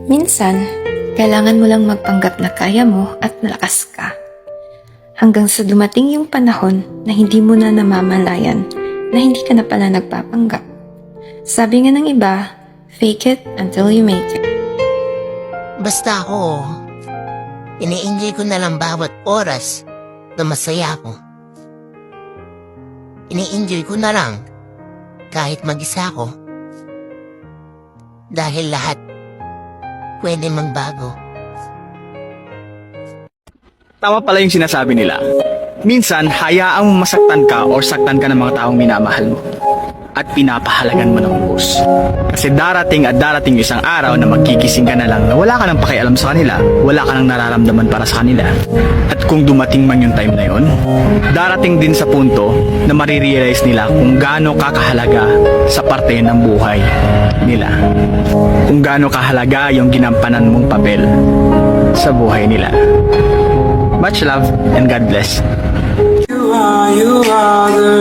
Minsan, kailangan mo lang magpanggap na kaya mo at malakas ka. Hanggang sa dumating yung panahon na hindi mo na namamalayan na hindi ka na pala nagpapanggap. Sabi nga ng iba, fake it until you make it. Basta ako, ini-enjoy ko na lang bawat oras na masaya ako. Ini-enjoy ko na lang kahit mag-isa ako. Dahil lahat pwede magbago. Tama pala yung sinasabi nila. Minsan, hayaang masaktan ka o saktan ka ng mga taong minamahal mo. At pinapahalagan mo ng ubos. Kasi darating yung isang araw na magkikising ka na lang na wala ka nang pakialam sa kanila, wala ka nang nararamdaman para sa kanila. At kung dumating man yung time na yon, darating din sa punto na marirealize nila kung gaano kakahalaga sa parte ng buhay nila. Kung gaano kahalaga yung ginampanan mong papel sa buhay nila. Much love and God bless. You are the